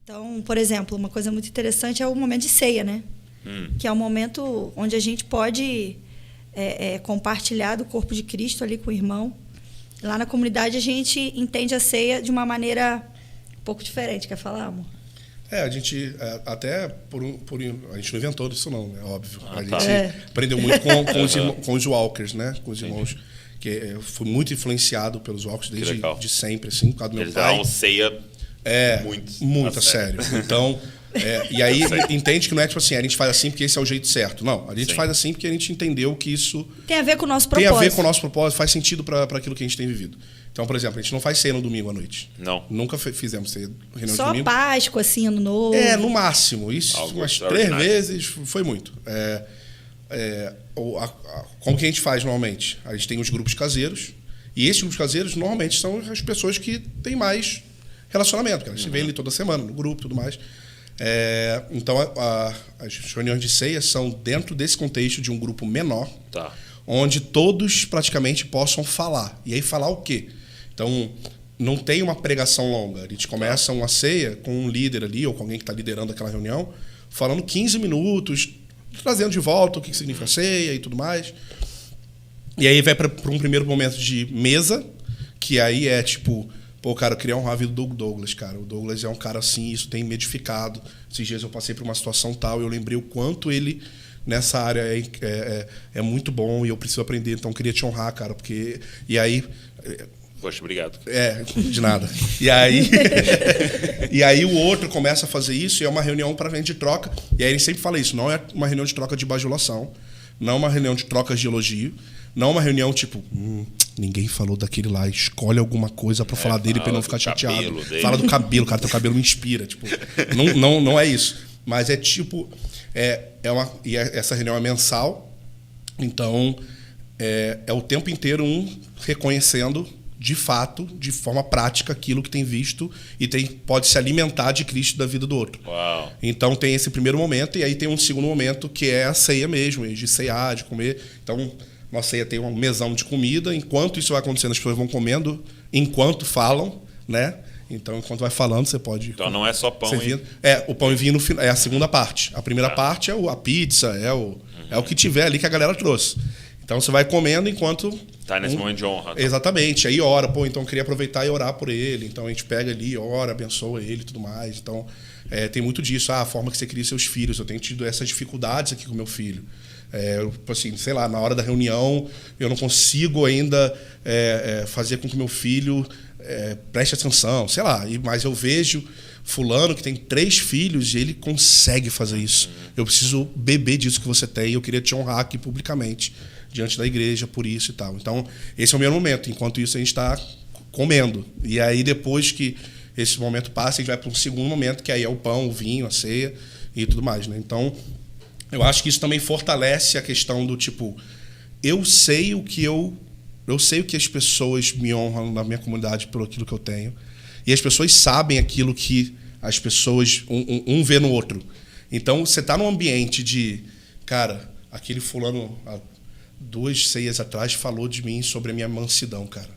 Então, por exemplo, uma coisa muito interessante é o momento de ceia, né? Que é o momento onde a gente pode compartilhar do corpo de Cristo ali com o irmão. Lá na comunidade a gente entende a ceia de uma maneira um pouco diferente. Quer falar, amor? A gente até a gente não inventou isso não, é óbvio. A gente aprendeu muito com os Walkers, né? Com os irmãos. Que foi muito influenciado pelos Walkers desde de sempre, assim, por causa do meu pai. Eles davam ceia muito a sério. Então, e aí entende que não é tipo assim, a gente faz assim porque esse é o jeito certo. Não, a gente faz assim porque a gente entendeu que isso tem a ver com o nosso propósito. Tem a ver com o nosso propósito, faz sentido para aquilo que a gente tem vivido. Então, por exemplo, a gente não faz ceia no domingo à noite. Não. Nunca fizemos ceia reunião só de domingo. Só Páscoa, assim, Ano Novo. No máximo. Isso umas 3 vezes foi muito. Como que a gente faz normalmente? A gente tem os grupos caseiros. E esses grupos caseiros normalmente são as pessoas que têm mais relacionamento. Porque elas se veem ali toda semana, no grupo e tudo mais. Então, as reuniões de ceia são dentro desse contexto de um grupo menor. Tá. Onde todos praticamente possam falar. E aí falar o quê? Então, não tem uma pregação longa. A gente começa uma ceia com um líder ali, ou com alguém que está liderando aquela reunião, falando 15 minutos, trazendo de volta o que significa ceia e tudo mais. E aí vai para um primeiro momento de mesa, que aí é tipo, cara, eu queria honrar a vida do Douglas, cara. O Douglas é um cara assim, isso tem me edificado. Esses dias eu passei por uma situação tal, e eu lembrei o quanto ele nessa área é muito bom e eu preciso aprender, então eu queria te honrar, cara, porque... E aí... Poxa, obrigado. De nada. E aí, e aí o outro começa a fazer isso e é uma reunião para gente de troca. E aí ele sempre fala isso, não é uma reunião de troca de bajulação, não é uma reunião de trocas de elogio, não é uma reunião tipo, ninguém falou daquele lá, escolhe alguma coisa para falar dele para ele não ficar chateado. Fala do cabelo, cara, teu cabelo me inspira. Tipo, não é isso. Mas é tipo... essa reunião é mensal, então é o tempo inteiro reconhecendo de fato, de forma prática, aquilo que tem visto e pode se alimentar de Cristo da vida do outro. Uau. Então tem esse primeiro momento e aí tem um segundo momento que é a ceia mesmo, de ceiar, de comer. Então nossa ceia tem um mesão de comida, enquanto isso vai acontecendo as pessoas vão comendo, enquanto falam, né? Então, enquanto vai falando, você pode... Então, não é só pão e... o pão e vinho é a segunda parte. A primeira parte é a pizza, é o que tiver ali que a galera trouxe. Então, você vai comendo enquanto... Tá nesse momento de honra. Tá? Exatamente. Aí ora. Então, eu queria aproveitar e orar por ele. Então, a gente pega ali, ora, abençoa ele e tudo mais. Então, tem muito disso. A forma que você cria seus filhos. Eu tenho tido essas dificuldades aqui com meu filho. Assim, sei lá, na hora da reunião, eu não consigo ainda fazer com que meu filho... preste atenção, sei lá, mas eu vejo fulano que tem 3 filhos e ele consegue fazer isso. Eu preciso beber disso que você tem e eu queria te honrar aqui publicamente, diante da igreja, por isso e tal. Então, esse é o meu momento. Enquanto isso, a gente está comendo. E aí, depois que esse momento passa, a gente vai para um segundo momento, que aí é o pão, o vinho, a ceia e tudo mais, né? Então, eu acho que isso também fortalece a questão do tipo, eu sei o que as pessoas me honram na minha comunidade pelo aquilo que eu tenho. E as pessoas sabem aquilo que as pessoas... Um vê no outro. Então, você está num ambiente de... Cara, aquele fulano, há 2 ceias atrás, falou de mim sobre a minha mansidão, cara.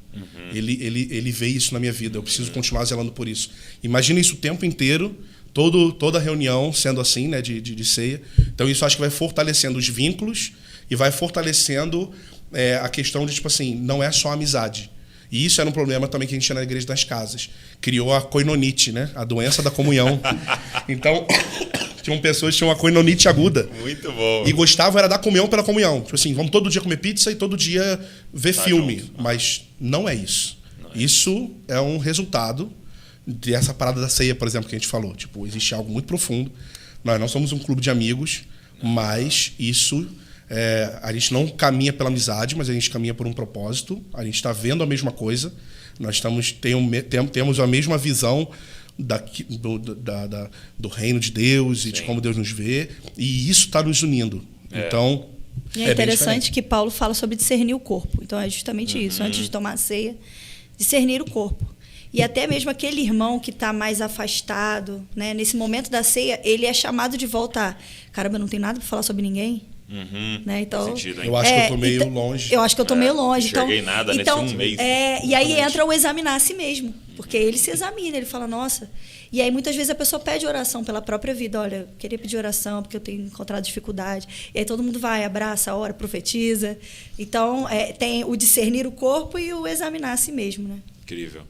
Ele vê isso na minha vida. Eu preciso continuar zelando por isso. Imagina isso o tempo inteiro, toda reunião sendo assim, né, de ceia. Então, isso acho que vai fortalecendo os vínculos e vai fortalecendo... a questão de, tipo assim, não é só amizade. E isso era um problema também que a gente tinha na Igreja das Casas. Criou a koinonite, né? A doença da comunhão. Então, tinham pessoas que tinham uma koinonite aguda. Muito bom. E gostavam era da comunhão pela comunhão. Tipo assim, vamos todo dia comer pizza e todo dia ver filme. Junto. Mas não é isso. Isso é um resultado dessa parada da ceia, por exemplo, que a gente falou. Tipo, existe algo muito profundo. Nós não somos um clube de amigos, mas isso... a gente não caminha pela amizade, mas a gente caminha por um propósito. A gente está vendo a mesma coisa. Nós temos a mesma visão do reino de Deus e de como Deus nos vê. E isso está nos unindo. Então, e é interessante que Paulo fala sobre discernir o corpo. Então, é justamente isso. Antes de tomar a ceia, discernir o corpo. E até mesmo aquele irmão que está mais afastado, né, nesse momento da ceia, ele é chamado de volta. Caramba, eu não tenho nada para falar sobre ninguém. Né? Então, eu acho que eu estou meio longe. Eu acho que eu estou meio longe. Não enxerguei nada nesse um mês. E aí entra o examinar a si mesmo. Porque ele se examina, ele fala, nossa... E aí, muitas vezes, a pessoa pede oração pela própria vida. Olha, eu queria pedir oração porque eu tenho encontrado dificuldade. E aí todo mundo vai, abraça, ora, profetiza. Então, tem o discernir o corpo e o examinar a si mesmo, né? Incrível.